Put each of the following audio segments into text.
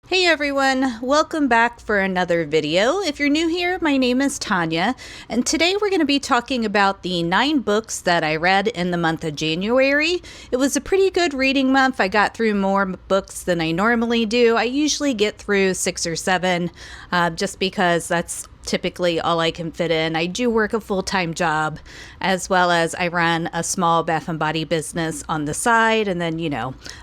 Hey everyone, welcome back for another video. If you're new here, my name is Tonya, and today we're going to be talking about the 9 books that I read in the month of January. It was a pretty good reading month. I got through more books than I normally do. I usually get through 6 or 7, just because that's typically all I can fit in. I do work a full-time job, as well as I run a small bath and body business on the side, and then,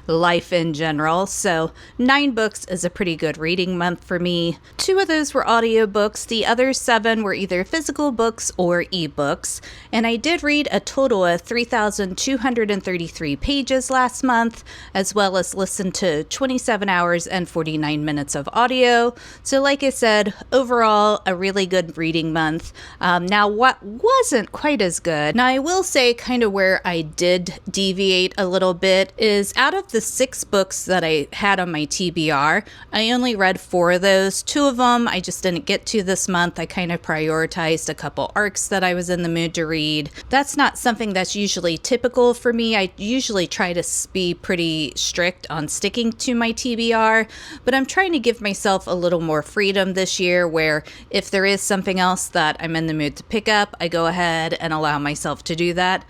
life in general. So 9 books is a pretty good reading month for me. 2 of those were audiobooks. The other 7 were either physical books or ebooks. And I did read a total of 3,233 pages last month, as well as listen to 27 hours and 49 minutes of audio. So like I said, overall, a really good reading month. Now, what wasn't quite as good, now I will say kind of where I did deviate a little bit, is out of the 6 books that I had on my TBR, I only read 4 of those. 2 of them I just didn't get to this month. I kind of prioritized a couple arcs that I was in the mood to read. That's not something that's usually typical for me. I usually try to be pretty strict on sticking to my TBR, but I'm trying to give myself a little more freedom this year, where if there is something else that I'm in the mood to pick up, I go ahead and allow myself to do that.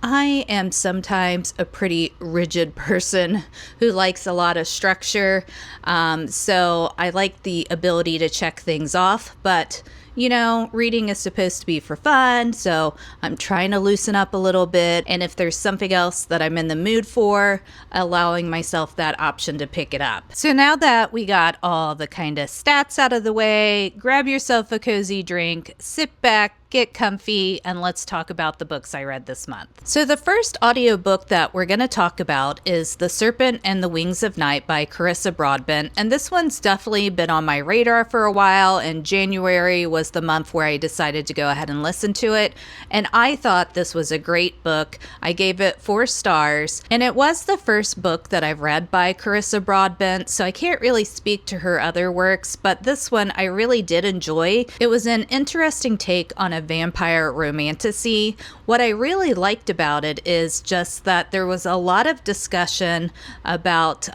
I am sometimes a pretty rigid person who likes a lot of structure, so I like the ability to check things off, but reading is supposed to be for fun, so I'm trying to loosen up a little bit, and if there's something else that I'm in the mood for, allowing myself that option to pick it up. So now that we got all the kind of stats out of the way, grab yourself a cozy drink, sit back, get comfy, and let's talk about the books I read this month. So the first audiobook that we're going to talk about is The Serpent and the Wings of Night by Carissa Broadbent, and this one's definitely been on my radar for a while, and January was the month where I decided to go ahead and listen to it, and I thought this was a great book. I gave it 4 stars, and it was the first book that I've read by Carissa Broadbent, so I can't really speak to her other works, but this one I really did enjoy. It was an interesting take on a vampire romantasy. What I really liked about it is just that there was a lot of discussion about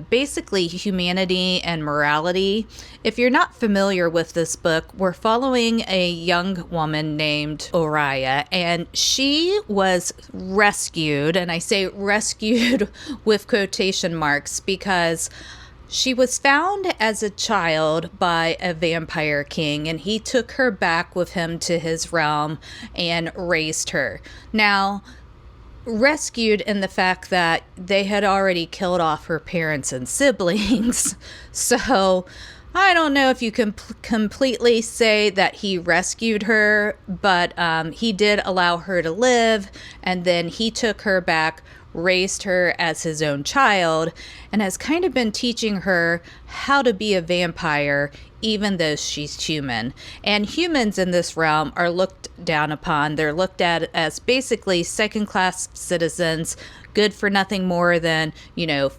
basically humanity and morality. If you're not familiar with this book, we're following a young woman named Oriah, and she was rescued, and I say rescued with quotation marks because she was found as a child by a vampire king, and he took her back with him to his realm and raised her. Now, rescued in the fact that they had already killed off her parents and siblings. So I don't know if you can completely say that he rescued her, but he did allow her to live, and then he took her back, raised her as his own child, and has kind of been teaching her how to be a vampire even though she's human. And humans in this realm are looked down upon. They're looked at as basically second-class citizens, good for nothing more than,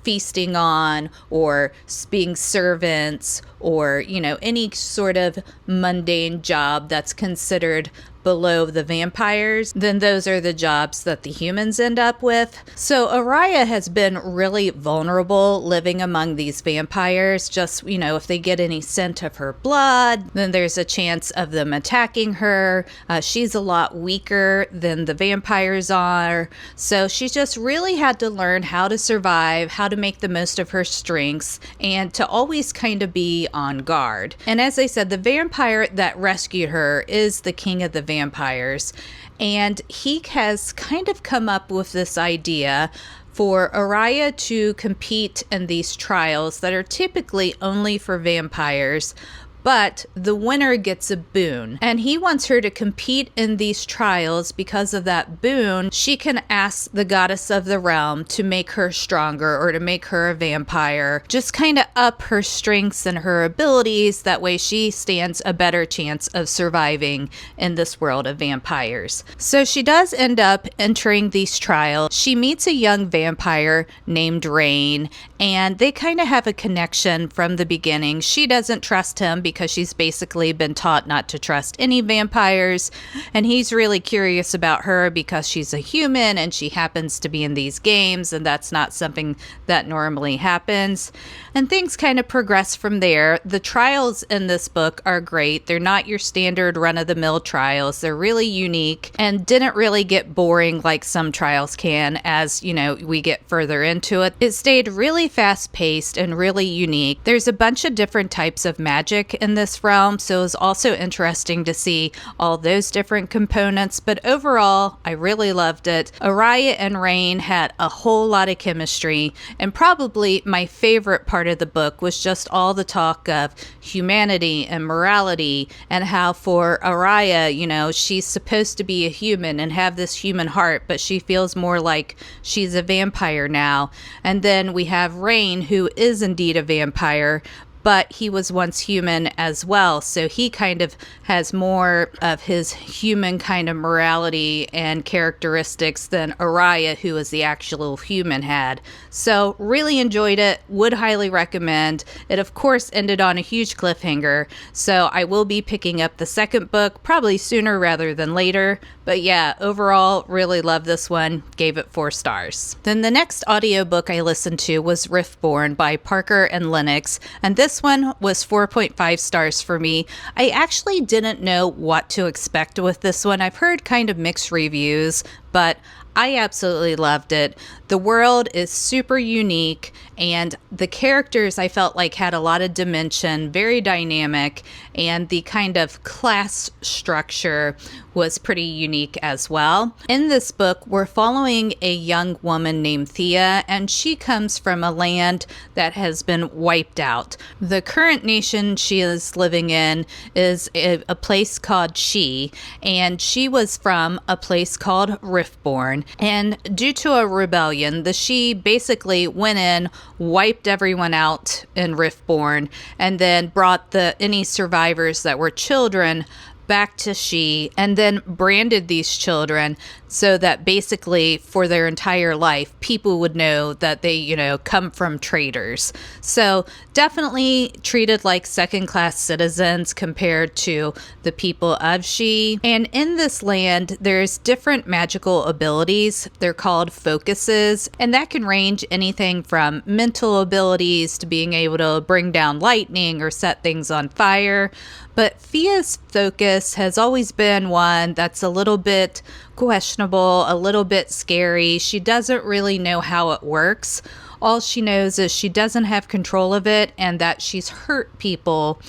feasting on or being servants or, any sort of mundane job that's considered below the vampires. Then those are the jobs that the humans end up with. So Oriah has been really vulnerable living among these vampires. Just, if they get any scent of her blood, then there's a chance of them attacking her. She's a lot weaker than the vampires are. So she's just really had to learn how to survive, how to make the most of her strengths, and to always kind of be on guard. And as I said, the vampire that rescued her is the king of the vampires, and he has kind of come up with this idea for Oriah to compete in these trials that are typically only for vampires, but the winner gets a boon, and he wants her to compete in these trials. Because of that boon, she can ask the goddess of the realm to make her stronger or to make her a vampire, just kind of up her strengths and her abilities. That way she stands a better chance of surviving in this world of vampires. So she does end up entering these trials. She meets a young vampire named Rain, and they kind of have a connection from the beginning. She doesn't trust him because she's basically been taught not to trust any vampires, and he's really curious about her because she's a human and she happens to be in these games, and that's not something that normally happens. And things kind of progress from there. The trials in this book are great. They're not your standard run-of-the-mill trials. They're really unique and didn't really get boring like some trials can as, we get further into it. It stayed really fast-paced and really unique. There's a bunch of different types of magic in this realm, so it was also interesting to see all those different components, but overall, I really loved it. Araya and Rain had a whole lot of chemistry, and probably my favorite part of the book was just all the talk of humanity and morality, and how for Araya, she's supposed to be a human and have this human heart, but she feels more like she's a vampire now. And then we have Rain, who is indeed a vampire, but he was once human as well, so he kind of has more of his human kind of morality and characteristics than Araya, who is the actual human, had. So really enjoyed it, would highly recommend. It of course ended on a huge cliffhanger, so I will be picking up the second book probably sooner rather than later. But yeah, overall, really love this one. Gave it 4 stars. Then the next audiobook I listened to was Riftborn by Parker and Lennox, and this one was 4.5 stars for me. I actually didn't know what to expect with this one. I've heard kind of mixed reviews, but I absolutely loved it. The world is super unique, and the characters I felt like had a lot of dimension, very dynamic, and the kind of class structure was pretty unique as well. In this book, we're following a young woman named Thea, and she comes from a land that has been wiped out. The current nation she is living in is a place called She, and she was from a place called Riftborn. And due to a rebellion, the She basically went in, wiped everyone out in Riftborn, and then brought any survivors that were children back to She, and then branded these children so that basically for their entire life, people would know that they, come from traitors. So definitely treated like second-class citizens compared to the people of She. And in this land, there's different magical abilities. They're called focuses, and that can range anything from mental abilities to being able to bring down lightning or set things on fire. But Thea's focus has always been one that's a little bit questionable, a little bit scary. She doesn't really know how it works. All she knows is she doesn't have control of it, and that she's hurt people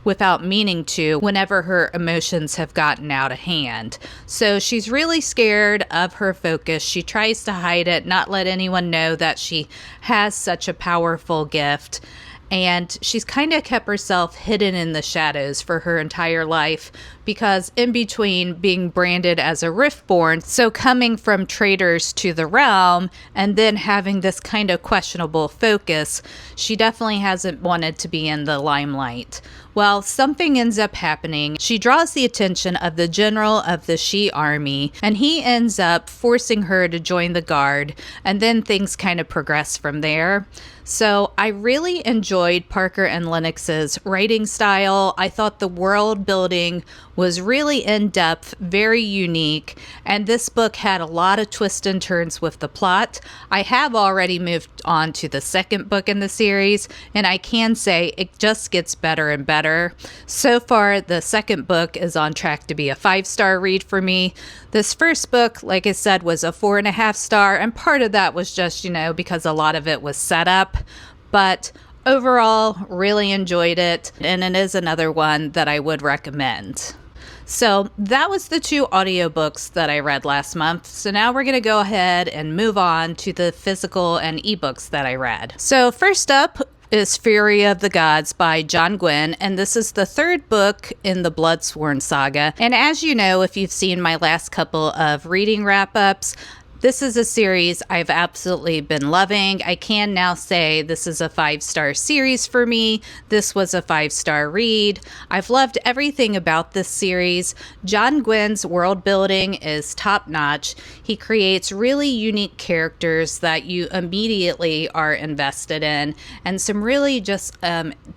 without meaning to whenever her emotions have gotten out of hand. So she's really scared of her focus. She tries to hide it, not let anyone know that she has such a powerful gift. And she's kind of kept herself hidden in the shadows for her entire life, because in between being branded as a Riftborn, so coming from traitors to the realm, and then having this kind of questionable focus, she definitely hasn't wanted to be in the limelight. Well, something ends up happening. She draws the attention of the general of the She army, and he ends up forcing her to join the guard, and then things kind of progress from there. So I really enjoyed Parker and Lennox's writing style. I thought the world building was really in-depth, very unique, and this book had a lot of twists and turns with the plot. I have already moved on to the second book in the series, and I can say it just gets better and better. So far, the second book is on track to be a 5-star read for me. This first book, like I said, was a 4.5 star, and part of that was just, because a lot of it was set up, but overall, really enjoyed it, and it is another one that I would recommend. So that was the 2 audiobooks that I read last month. So now we're going to go ahead and move on to the physical and ebooks that I read. So first up is Fury of the Gods by John Gwynne, and this is the 3rd book in the Bloodsworn saga. And as you know, if you've seen my last couple of reading wrap-ups, This is a series I've absolutely been loving. I can now say this is a 5-star series for me. This was a 5-star read. I've loved everything about this series. John Gwynn's world building is top notch. He creates really unique characters that you immediately are invested in, and some really just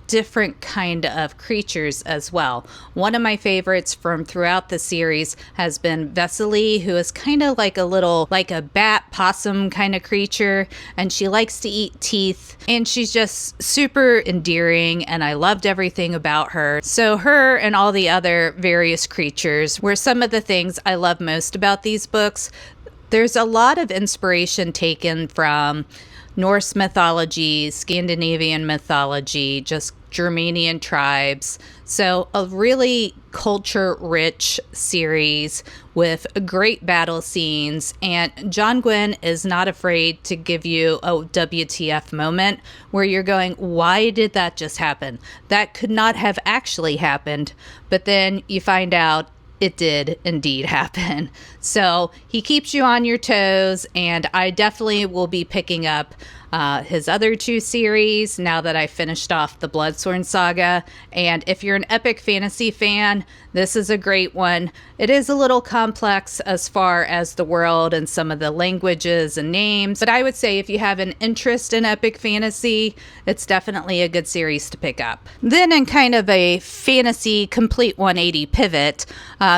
different kind of creatures as well. One of my favorites from throughout the series has been Vesely, who is kind of like a bat possum kind of creature, and she likes to eat teeth, and she's just super endearing, and I loved everything about her. So her and all the other various creatures were some of the things I love most about these books. There's a lot of inspiration taken from Norse mythology, Scandinavian mythology, just Germanian tribes. So a really culture-rich series with great battle scenes, and John Gwynn is not afraid to give you a WTF moment where you're going, why did that just happen? That could not have actually happened. But then you find out it did indeed happen. So he keeps you on your toes, and I definitely will be picking up his other 2 series now that I finished off the Bloodsworn Saga. And if you're an epic fantasy fan, this is a great one. It is a little complex as far as the world and some of the languages and names, but I would say if you have an interest in epic fantasy, it's definitely a good series to pick up. Then in kind of a fantasy complete 180 pivot,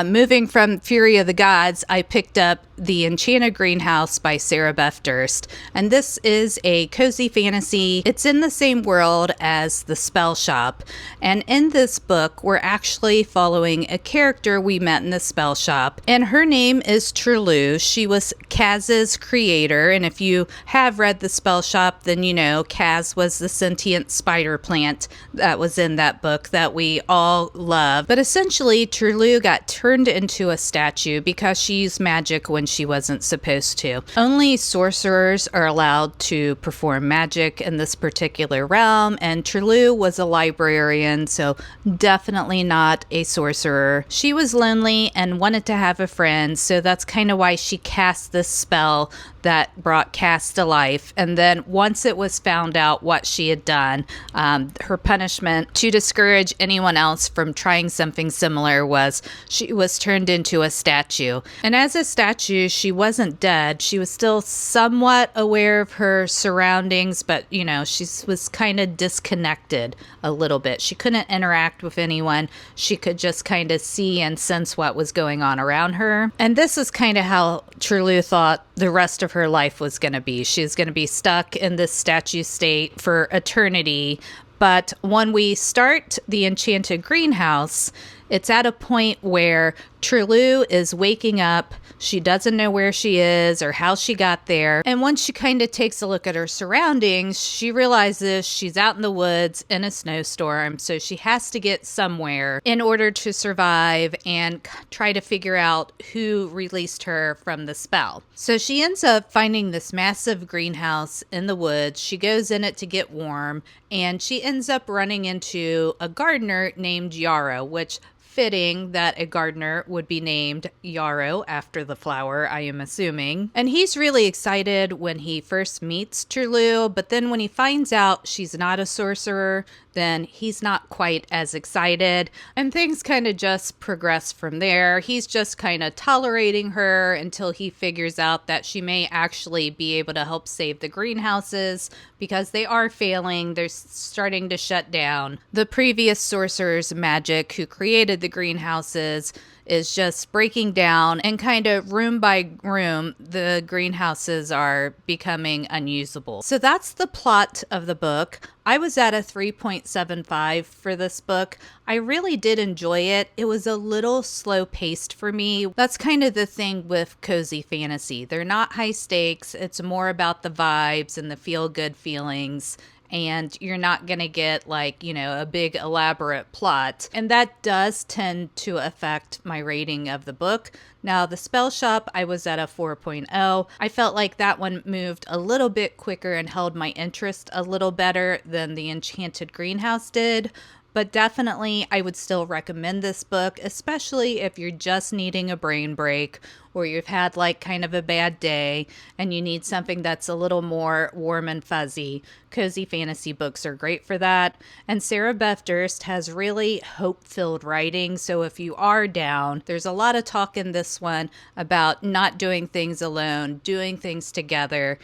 moving from Fury of the Gods, I picked up The Enchanted Greenhouse by Sarah Beth Durst, and this is a cozy fantasy. It's in the same world as The Spell Shop, and in this book we're actually following a character we met in the Spell Shop, and her name is Trulu. She was Kaz's creator, and if you have read The Spell Shop, then you know Kaz was the sentient spider plant that was in that book that we all love. But essentially Trulu got turned into a statue because she used magic when she wasn't supposed to. Only sorcerers are allowed to perform magic in this particular realm, and Trulu was a librarian, so definitely not a sorcerer. She was lonely and wanted to have a friend, so that's kind of why she cast this spell that brought Cass to life. And then once it was found out what she had done, her punishment to discourage anyone else from trying something similar was she was turned into a statue. And as a statue, she wasn't dead. She was still somewhat aware of her surroundings, but you know, she was kind of disconnected a little bit. She couldn't interact with anyone. She could just kind of see and sense what was going on around her. And this is kind of how Trulu thought the rest of her life was going to be. She's going to be stuck in this statue state for eternity. But when we start The Enchanted Greenhouse, it's at a point where Trulu is waking up. She doesn't know where she is or how she got there. And once she kind of takes a look at her surroundings, she realizes she's out in the woods in a snowstorm. So she has to get somewhere in order to survive and try to figure out who released her from the spell. So she ends up finding this massive greenhouse in the woods. She goes in it to get warm, and she ends up running into a gardener named Yarrow, which fitting that a gardener would be named Yarrow after the flower, I am assuming. And he's really excited when he first meets Trulu, but then when he finds out she's not a sorcerer, then he's not quite as excited, and things kind of just progress from there. He's just kind of tolerating her until he figures out that she may actually be able to help save the greenhouses because they are failing. They're starting to shut down. The previous sorcerer's magic who created the greenhouses is just breaking down, and kind of room by room, the greenhouses are becoming unusable. So that's the plot of the book. I was at a 3.75 for this book. I really did enjoy it. It was a little slow paced for me. That's kind of the thing with cozy fantasy. They're not high stakes. It's more about the vibes and the feel good feelings. And you're not going to get like, you know, a big elaborate plot. And that does tend to affect my rating of the book. Now, The Spell Shop, I was at a 4.0. I felt like that one moved a little bit quicker and held my interest a little better than The Enchanted Greenhouse did. but definitely I would still recommend this book, especially if you're just needing a brain break or you've had like kind of a bad day and you need something that's a little more warm and fuzzy. Cozy fantasy books are great for that. And Sarah Beth Durst has really hope-filled writing, so if you are down, there's a lot of talk in this one about not doing things alone, doing things together,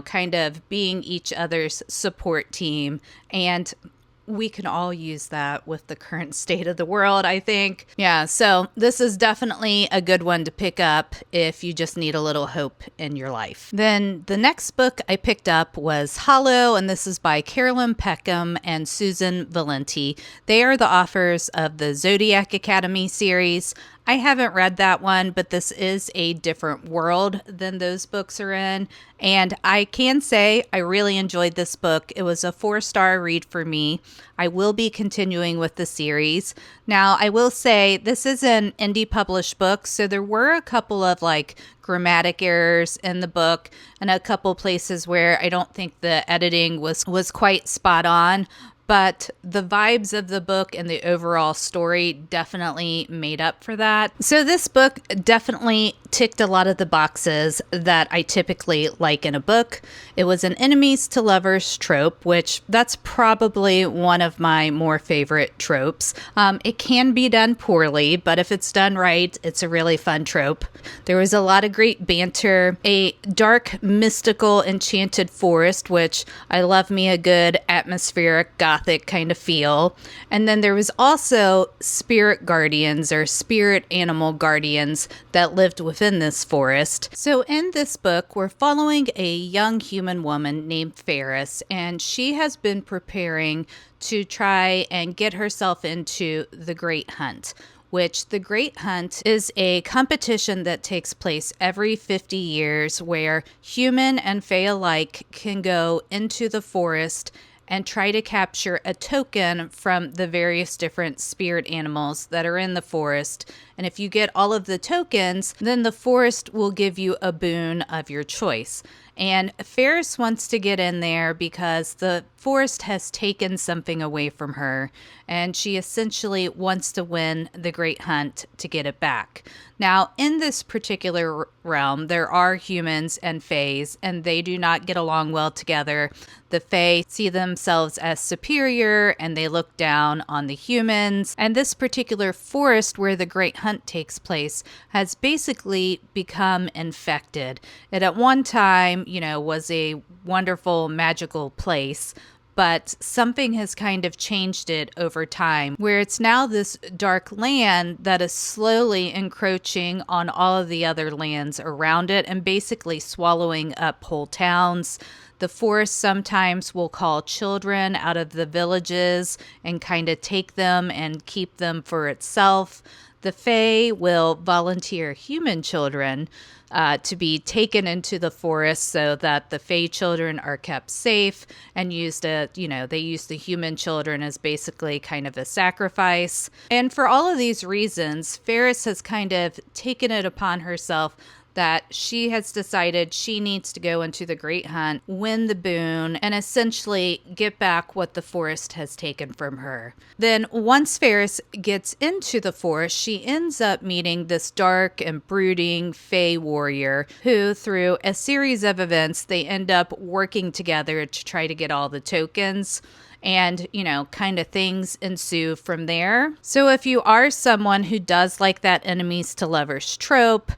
kind of being each other's support team. And we can all use that with the current state of the world, I think. Yeah, so this is definitely a good one to pick up if you just need a little hope in your life. Then the next book I picked up was Hollow, and this is by Carolyn Peckham and Susan Valenti. They are the authors of the Zodiac Academy series. I haven't read that one, but this is a different world than those books are in. And I can say I really enjoyed this book. It was a 4-star read for me. I will be continuing with the series. Now, I will say this is an indie published book, so there were a couple of grammatic errors in the book and a couple places where I don't think the editing was quite spot on. But the vibes of the book and the overall story definitely made up for that. So this book definitely ticked a lot of the boxes that I typically like in a book. It was an enemies to lovers trope, which that's probably one of my more favorite tropes. It can be done poorly, but if it's done right, it's a really fun trope. There was a lot of great banter, a dark, mystical, enchanted forest, which I love me a good atmospheric gothic kind of feel. And then there was also spirit guardians or spirit animal guardians that lived within this forest. So in this book, we're following a young human woman named Ferris, and she has been preparing to try and get herself into the Great Hunt, which the Great Hunt is a competition that takes place every 50 years where human and fae alike can go into the forest and try to capture a token from the various different spirit animals that are in the forest. And if you get all of the tokens, then the forest will give you a boon of your choice. And Ferris wants to get in there because the forest has taken something away from her, and she essentially wants to win the Great Hunt to get it back. Now, in this particular realm, there are humans and faes, and they do not get along well together. The fae see themselves as superior, and they look down on the humans. And this particular forest where the Great Hunt takes place has basically become infected. It at one time, was a wonderful, magical place, but something has kind of changed it over time, where it's now this dark land that is slowly encroaching on all of the other lands around it and basically swallowing up whole towns. The forest sometimes will call children out of the villages and kind of take them and keep them for itself. The fae will volunteer human children to be taken into the forest so that the fae children are kept safe and they use the human children as basically kind of a sacrifice. And for all of these reasons, Ferris has kind of taken it upon herself that she has decided she needs to go into the Great Hunt, win the boon, and essentially get back what the forest has taken from her. Then once Ferris gets into the forest, she ends up meeting this dark and brooding fae warrior who, through a series of events, they end up working together to try to get all the tokens. And, kind of things ensue from there. So if you are someone who does like that enemies to lovers trope,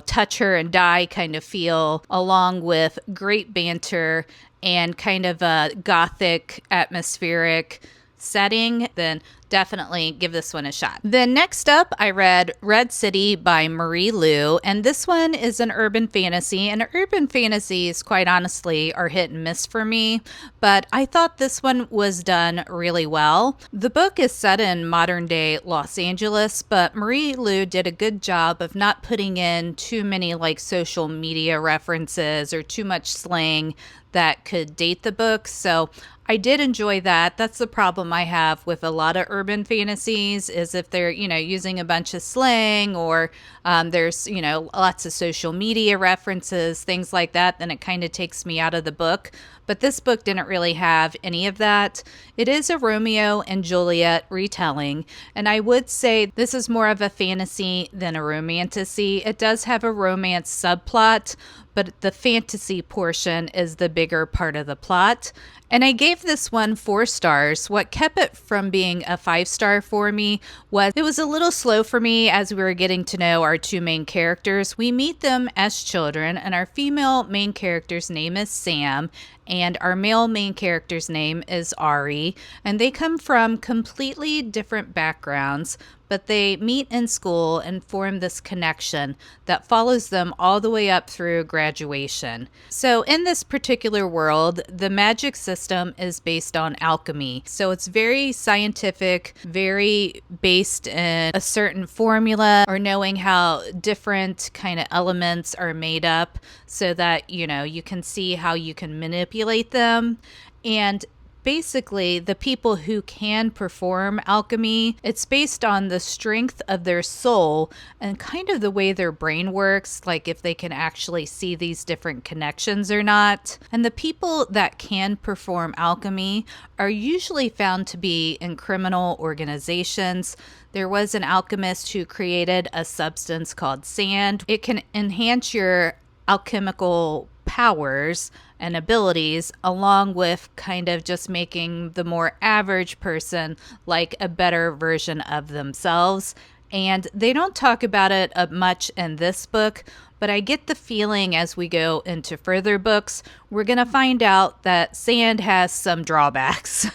touch her and die kind of feel, along with great banter and kind of a gothic atmospheric setting, then definitely give this one a shot. Then next up, I read Red City by Marie Lu, and this one is an urban fantasy, and urban fantasies, quite honestly, are hit and miss for me, but I thought this one was done really well. The book is set in modern day Los Angeles, but Marie Lu did a good job of not putting in too many social media references or too much slang that could date the book. So I did enjoy that. That's the problem I have with a lot of urban fantasies is if they're, using a bunch of slang or there's, lots of social media references, things like that, then it kind of takes me out of the book. But this book didn't really have any of that. It is a Romeo and Juliet retelling, and I would say this is more of a fantasy than a romantasy. It does have a romance subplot, but the fantasy portion is the bigger part of the plot. And I gave this one 4 stars. What kept it from being a 5-star for me was it was a little slow for me as we were getting to know our 2 main characters. We meet them as children, and our female main character's name is Sam, and our male main character's name is Ari, and they come from completely different backgrounds, but they meet in school and form this connection that follows them all the way up through graduation. So in this particular world, the magic system is based on alchemy. So it's very scientific, very based in a certain formula or knowing how different kind of elements are made up so that, you can see how you can manipulate them. And basically, the people who can perform alchemy, it's based on the strength of their soul and kind of the way their brain works, like if they can actually see these different connections or not. And the people that can perform alchemy are usually found to be in criminal organizations. There was an alchemist who created a substance called sand. It can enhance your alchemical powers and abilities, along with kind of just making the more average person like a better version of themselves. And they don't talk about it much in this book, but I get the feeling as we go into further books, we're going to find out that sand has some drawbacks.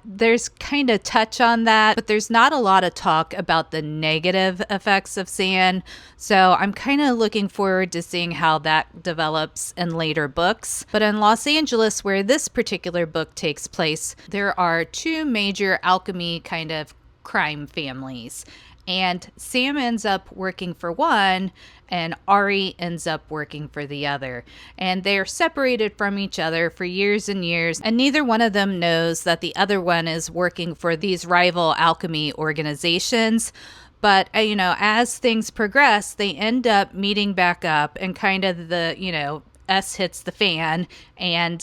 There's kind of touch on that, but there's not a lot of talk about the negative effects of sand. So I'm kind of looking forward to seeing how that develops in later books. But in Los Angeles, where this particular book takes place, there are 2 major alchemy kind of crime families. And Sam ends up working for one, and Ari ends up working for the other. And they are separated from each other for years and years, and neither one of them knows that the other one is working for these rival alchemy organizations. But, as things progress, they end up meeting back up and kind of the, S hits the fan, and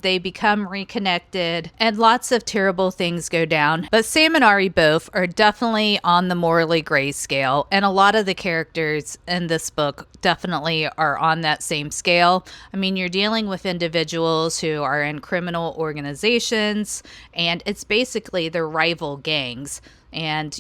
they become reconnected, and lots of terrible things go down. But Sam and Ari both are definitely on the morally gray scale, and a lot of the characters in this book definitely are on that same scale. I mean, you're dealing with individuals who are in criminal organizations, and it's basically their rival gangs. And,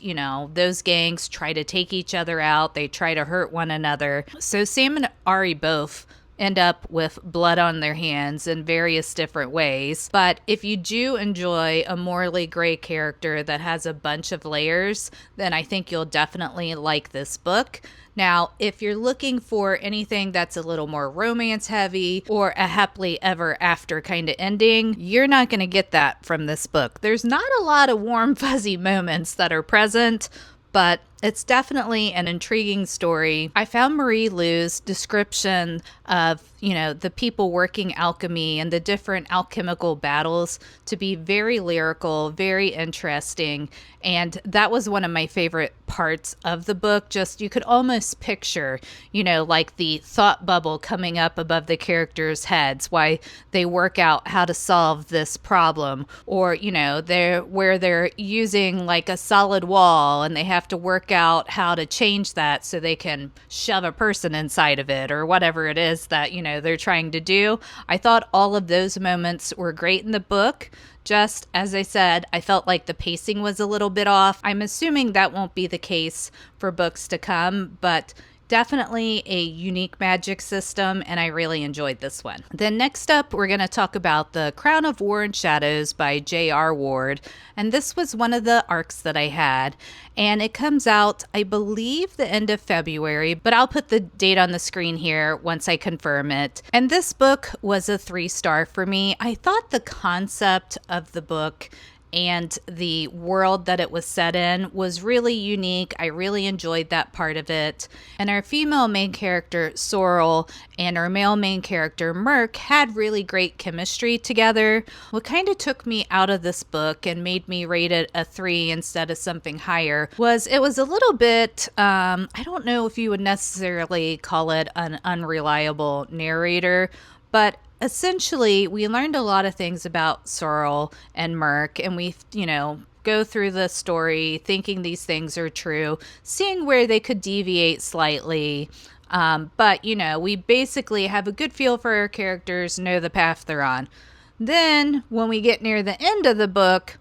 those gangs try to take each other out. They try to hurt one another. So Sam and Ari both end up with blood on their hands in various different ways. But if you do enjoy a morally gray character that has a bunch of layers, then I think you'll definitely like this book. Now, if you're looking for anything that's a little more romance heavy or a happily ever after kind of ending, you're not going to get that from this book. There's not a lot of warm, fuzzy moments that are present, but it's definitely an intriguing story. I found Marie Lu's description of, the people working alchemy and the different alchemical battles to be very lyrical, very interesting. And that was one of my favorite parts of the book. Just you could almost picture, like the thought bubble coming up above the characters' heads while they work out how to solve this problem. Or, they're using like a solid wall and they have to work out how to change that so they can shove a person inside of it or whatever it is that, they're trying to do. I thought all of those moments were great in the book. Just as I said, I felt like the pacing was a little bit off. I'm assuming that won't be the case for books to come, but definitely a unique magic system, and I really enjoyed this one. Then next up, we're going to talk about The Crown of War and Shadows by J.R. Ward, and this was one of the arcs that I had, and it comes out, I believe, the end of February, but I'll put the date on the screen here once I confirm it. And this book was a 3-star for me. I thought the concept of the book and the world that it was set in was really unique. I really enjoyed that part of it. And our female main character, Sorrel, and our male main character, Merc, had really great chemistry together. What kind of took me out of this book and made me rate it a 3 instead of something higher was it was a little bit, I don't know if you would necessarily call it an unreliable narrator, but essentially we learned a lot of things about Sorrel and Merc, and we, go through the story thinking these things are true, seeing where they could deviate slightly. But we basically have a good feel for our characters, know the path they're on. Then when we get near the end of the book,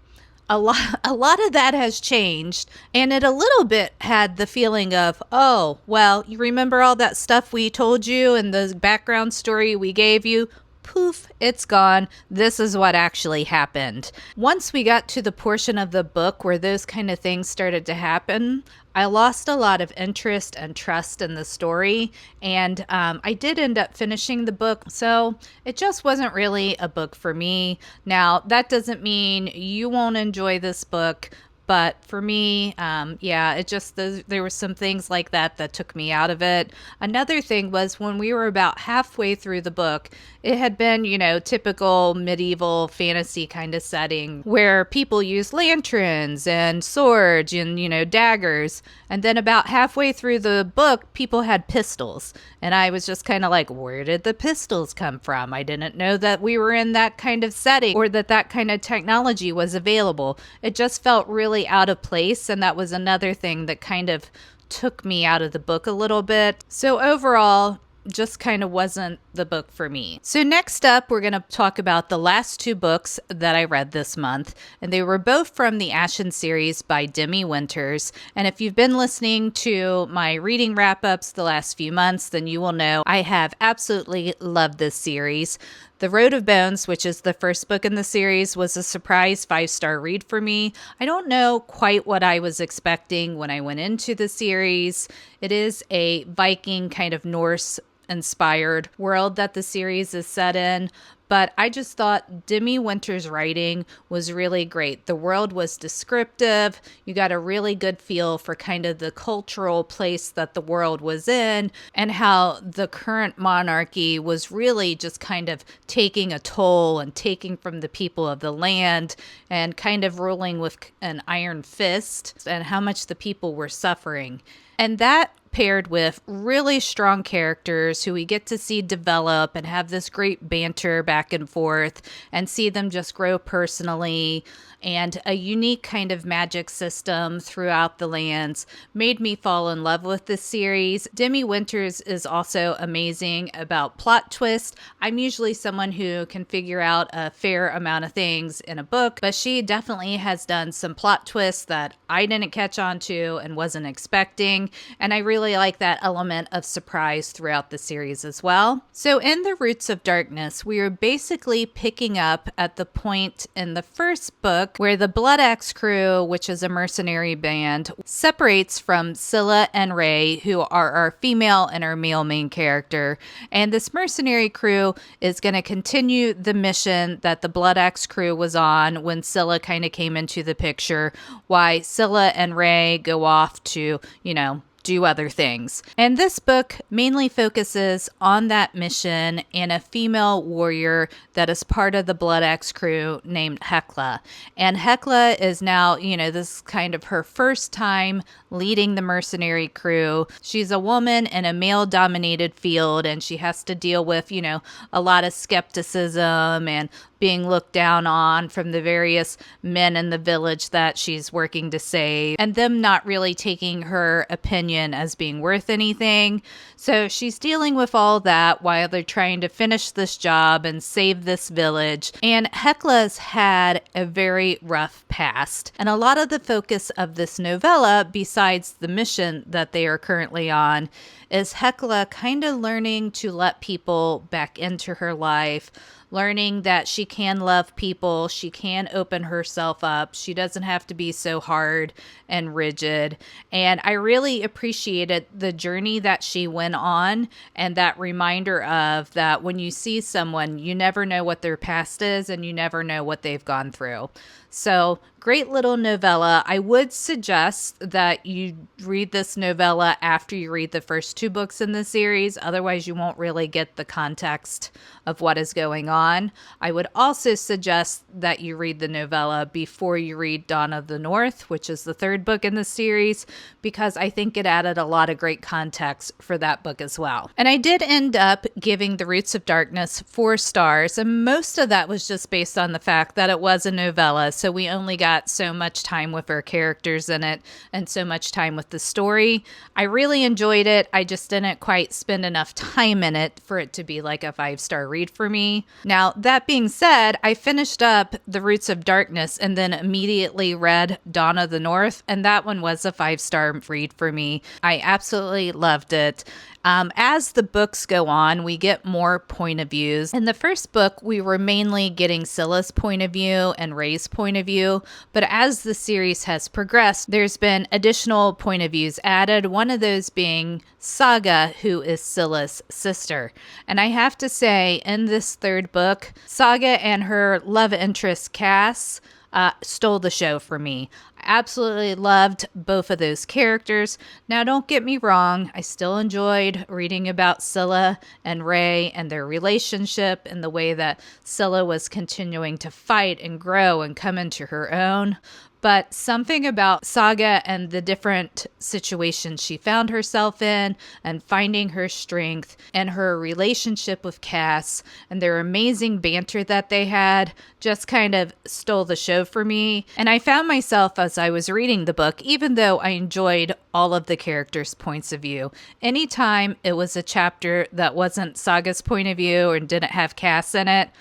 a lot of that has changed, and it a little bit had the feeling of, oh, well, you remember all that stuff we told you and the background story we gave you? Poof, it's gone. This is what actually happened. Once we got to the portion of the book where those kind of things started to happen, I lost a lot of interest and trust in the story, and I did end up finishing the book, so it just wasn't really a book for me. Now, that doesn't mean you won't enjoy this book, but for me, it just, there were some things like that took me out of it. Another thing was when we were about halfway through the book, it had been, typical medieval fantasy kind of setting where people use lanterns and swords and, daggers. And then about halfway through the book, people had pistols. And I was just kind of like, where did the pistols come from? I didn't know that we were in that kind of setting or that kind of technology was available. It just felt really out of place, and that was another thing that kind of took me out of the book a little bit. So overall, just kind of wasn't the book for me. So next up, we're going to talk about the last 2 books that I read this month, and they were both from the Ashen series by Demi Winters. And if you've been listening to my reading wrap-ups the last few months, then you will know I have absolutely loved this series. The Road of Bones, which is the first book in the series, was a surprise 5-star read for me. I don't know quite what I was expecting when I went into the series. It is a Viking kind of Norse inspired world that the series is set in, but I just thought Demi Winters' writing was really great. The world was descriptive. You got a really good feel for kind of the cultural place that the world was in and how the current monarchy was really just kind of taking a toll and taking from the people of the land and kind of ruling with an iron fist, and how much the people were suffering. And that paired with really strong characters who we get to see develop and have this great banter back and forth and see them just grow personally, and a unique kind of magic system throughout the lands made me fall in love with this series. Demi Winters is also amazing about plot twists. I'm usually someone who can figure out a fair amount of things in a book, but she definitely has done some plot twists that I didn't catch on to and wasn't expecting, and I really like that element of surprise throughout the series as well. So in The Roots of Darkness, we are basically picking up at the point in the first book where the Blood Axe crew, which is a mercenary band, separates from Scylla and Ray, who are our female and our male main character. And this mercenary crew is going to continue the mission that the Blood Axe crew was on when Scylla kind of came into the picture, why Scylla and Ray go off to, do other things. And this book mainly focuses on that mission and a female warrior that is part of the Blood Axe crew named Hecla. And Hecla is now, this is kind of her first time leading the mercenary crew. She's a woman in a male-dominated field, and she has to deal with, a lot of skepticism and being looked down on from the various men in the village that she's working to save, and them not really taking her opinion as being worth anything. So she's dealing with all that while they're trying to finish this job and save this village. And Hecla's had a very rough past. And a lot of the focus of this novella, besides the mission that they are currently on, is Hecla kind of learning to let people back into her life, learning that she can love people, she can open herself up, she doesn't have to be so hard and rigid. And I really appreciated the journey that she went on, and that reminder of that when you see someone, you never know what their past is and you never know what they've gone through. So, great little novella. I would suggest that you read this novella after you read the first 2 books in the series. Otherwise, you won't really get the context of what is going on. I would also suggest that you read the novella before you read Dawn of the North, which is the 3rd book in the series, because I think it added a lot of great context for that book as well. And I did end up giving The Roots of Darkness 4 stars, and most of that was just based on the fact that it was a novella, so we only got so much time with our characters in it and so much time with the story. I really enjoyed it. I just didn't quite spend enough time in it for it to be like a 5-star read for me. Now, that being said, I finished up The Roots of Darkness and then immediately read Dawn of the North, and that one was a 5-star read for me. I absolutely loved it. As the books go on, we get more point of views. In the first book, we were mainly getting Scylla's point of view and Ray's point of view, but as the series has progressed, there's been additional point of views added, one of those being Saga, who is Scylla's sister. And I have to say, in this 3rd book, Saga and her love interest, Cass, stole the show for me. I absolutely loved both of those characters. Now, don't get me wrong, I still enjoyed reading about Scylla and Ray and their relationship and the way that Scylla was continuing to fight and grow and come into her own. But something about Saga and the different situations she found herself in and finding her strength and her relationship with Cass and their amazing banter that they had just kind of stole the show for me. And I found myself as I was reading the book, even though I enjoyed all of the characters' points of view, anytime it was a chapter that wasn't Saga's point of view or didn't have Cass in it,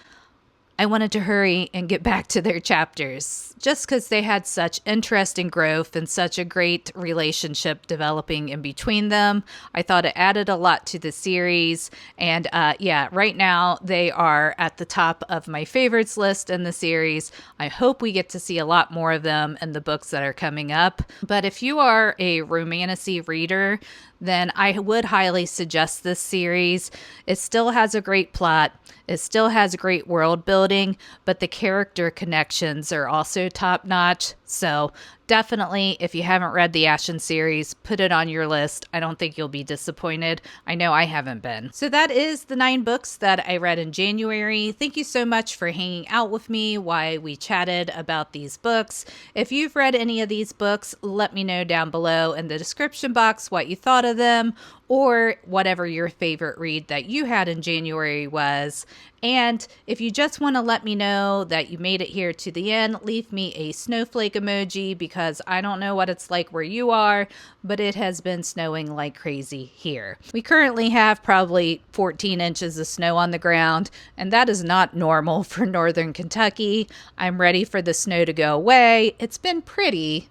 I wanted to hurry and get back to their chapters just because they had such interesting growth and such a great relationship developing in between them. I thought it added a lot to the series. And yeah, right now they are at the top of my favorites list in the series. I hope we get to see a lot more of them in the books that are coming up. But if you are a romantasy reader, then I would highly suggest this series. It still has a great plot. It still has great world building, but the character connections are also top notch. So definitely, if you haven't read the Ashen series, put it on your list. I don't think you'll be disappointed. I know I haven't been. So that is the 9 books that I read in January. Thank you so much for hanging out with me while we chatted about these books. If you've read any of these books, let me know down below in the description box what you thought of them, or whatever your favorite read that you had in January was. And if you just want to let me know that you made it here to the end, leave me a snowflake emoji, because I don't know what it's like where you are, but it has been snowing like crazy here. We currently have probably 14 inches of snow on the ground, and that is not normal for northern Kentucky. I'm ready for the snow to go away. It's been pretty,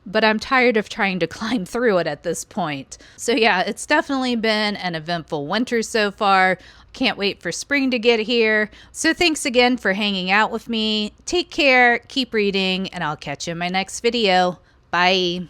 but I'm tired of trying to climb through it at this point. So yeah, it's definitely been an eventful winter so far. Can't wait for spring to get here. So thanks again for hanging out with me. Take care, keep reading, and I'll catch you in my next video. Bye.